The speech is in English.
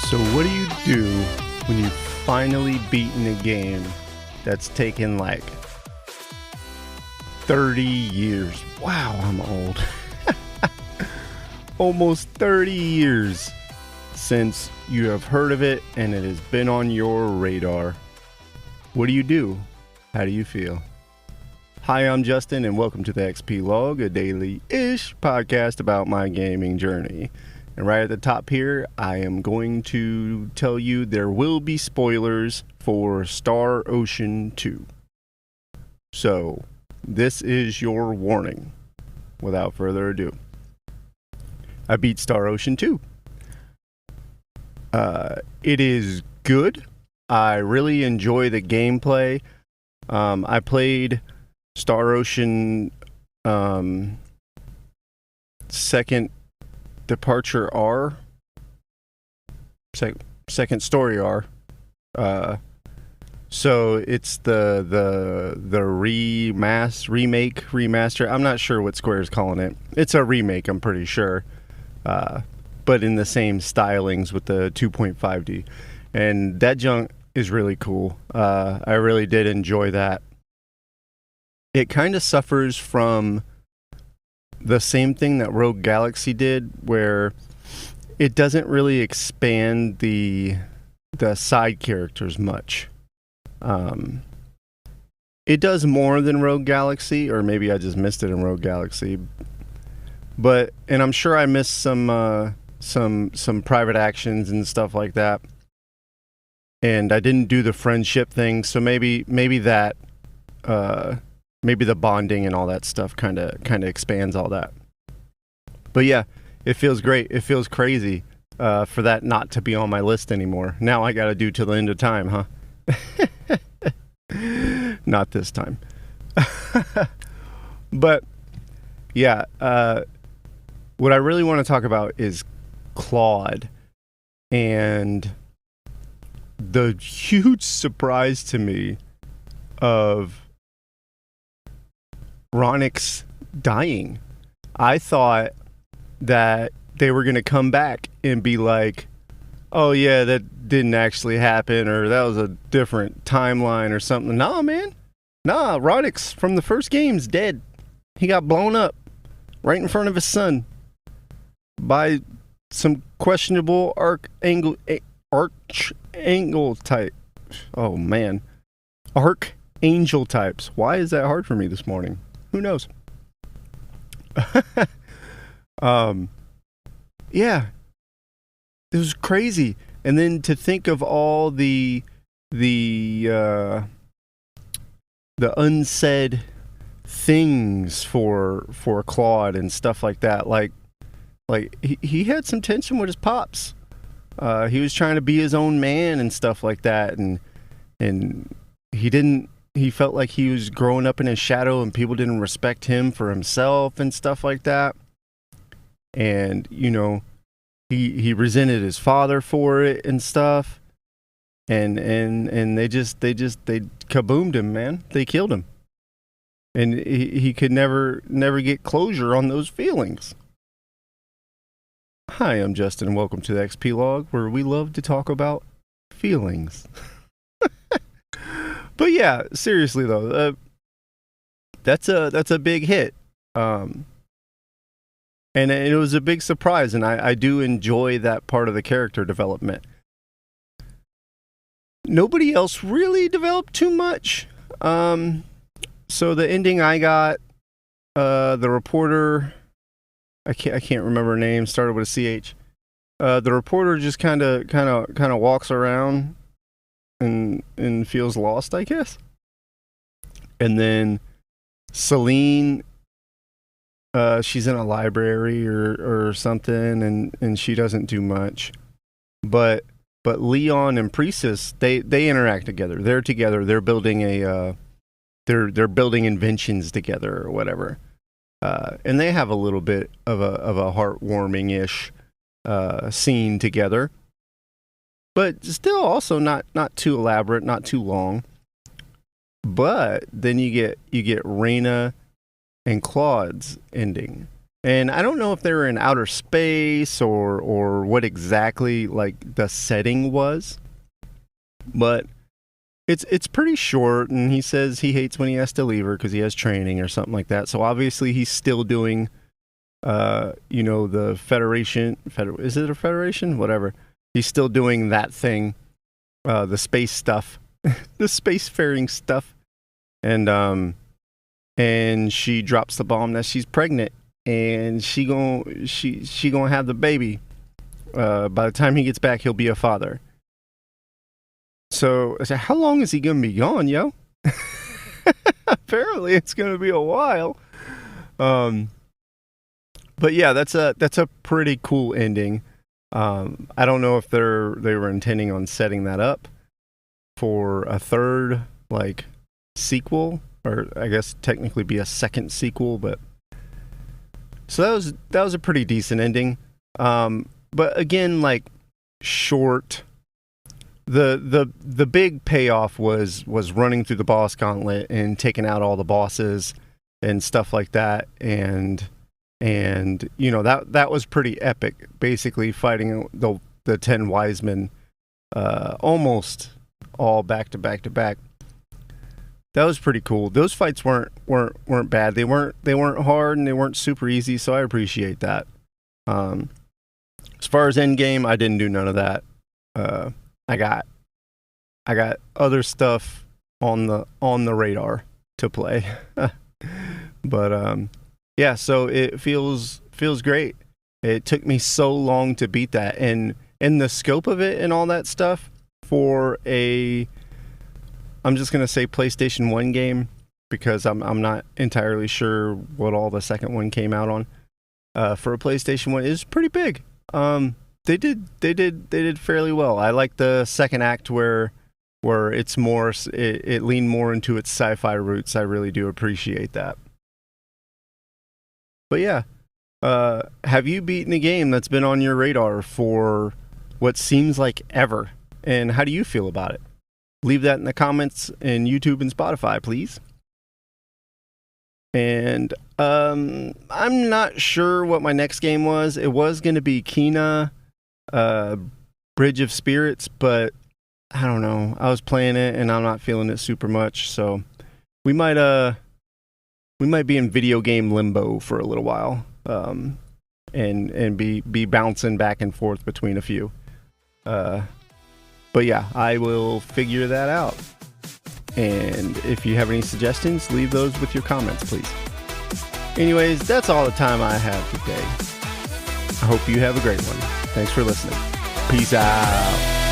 So what do you do when you've finally beaten a game that's taken like 30 years? Wow, I'm old. Almost 30 years since you have heard of it and it has been on your radar. What do you do? How do you feel? Hi, I'm Justin and welcome to the XP Log, a daily-ish podcast about my gaming journey. And right at the top here, I am going to tell you there will be spoilers for Star Ocean 2. So, this is your warning. Without further ado, I beat Star Ocean 2. It is good. I really enjoy the gameplay. I played Star Ocean second departure R, second story R. So it's the remaster. I'm not sure what Square's calling it. It's a remake, I'm pretty sure. But in the same stylings with the 2.5D. And that junk is really cool. I really did enjoy that. It kind of suffers from the same thing that Rogue Galaxy did, where it doesn't really expand the side characters much. It does more than Rogue Galaxy, or maybe I just missed it in Rogue Galaxy. But I'm sure I missed some private actions and stuff like that. And I didn't do the friendship thing, so maybe that maybe the bonding and all that stuff kind of expands all that. But yeah, it feels great. It feels crazy for that not to be on my list anymore. Now I got to do till the end of time, huh? Not this time. But yeah, what I really want to talk about is Claude and the huge surprise to me of Ronix dying. I thought that they were going to come back and be like, oh yeah, that didn't actually happen, or that was a different timeline or something. Nah, man. Nah, Ronix from the first game's dead. He got blown up right in front of his son by some questionable archangel type. Oh man. Archangel types. Why is that hard for me this morning? Who knows? Yeah, it was crazy. And then to think of all the unsaid things for Claude and stuff like that. Like he had some tension with his pops. He was trying to be his own man and stuff like that, and he felt like he was growing up in his shadow and people didn't respect him for himself and stuff like that. And, you know, he resented his father for it and stuff. And they kaboomed him, man. They killed him. And he could never get closure on those feelings. Hi, I'm Justin and welcome to the XP Log, where we love to talk about feelings. But yeah, seriously though, that's a big hit, and it was a big surprise, and I do enjoy that part of the character development. Nobody else really developed too much. So the ending I got, the reporter, I can't remember her name, started with a CH. The reporter just kind of walks around and feels lost, I guess. And then Celine, she's in a library or something, and she doesn't do much. But Leon and Priestess, they interact together. They're together. They're building they're building inventions together or whatever. And they have a little bit of a heartwarming-ish scene together. But still also not too elaborate, not too long. But then you get Reyna and Claude's ending. And I don't know if they were in outer space or what exactly like the setting was, but it's pretty short. And he says he hates when he has to leave her because he has training or something like that. So obviously he's still doing, the Federation. Is it a Federation? Whatever. He's still doing that thing, the space stuff, the spacefaring stuff, and she drops the bomb that she's pregnant. And she gonna have the baby. By the time he gets back, he'll be a father. So I said, how long is he gonna be gone, yo? Apparently, it's gonna be a while. But yeah, that's a pretty cool ending. I don't know if they were intending on setting that up for a third sequel, or I guess technically be a second sequel, but. So that was a pretty decent ending, but again, short. The big payoff was running through the boss gauntlet and taking out all the bosses and stuff like that, and that was pretty epic. Basically, fighting the 10 wise men, almost all back to back to back. That was pretty cool. Those fights weren't bad. They weren't hard and they weren't super easy, so I appreciate that. As far as end game, I didn't do none of that. I got other stuff on the radar to play. But yeah, so it feels great. It took me so long to beat that, and the scope of it and all that stuff for I'm just going to say PlayStation 1 game, because I'm not entirely sure what all the second one came out on. For a PlayStation 1, is pretty big. They did fairly well. I like the second act where it's more, it leaned more into its sci-fi roots. I really do appreciate that. But yeah, have you beaten a game that's been on your radar for what seems like ever? And how do you feel about it? Leave that in the comments in YouTube and Spotify, please. And I'm not sure what my next game was. It was going to be Kena, Bridge of Spirits, but I don't know. I was playing it and I'm not feeling it super much. So we might be in video game limbo for a little while, and be bouncing back and forth between a few. But yeah, I will figure that out. And if you have any suggestions, leave those with your comments, please. Anyways, that's all the time I have today. I hope you have a great one. Thanks for listening. Peace out.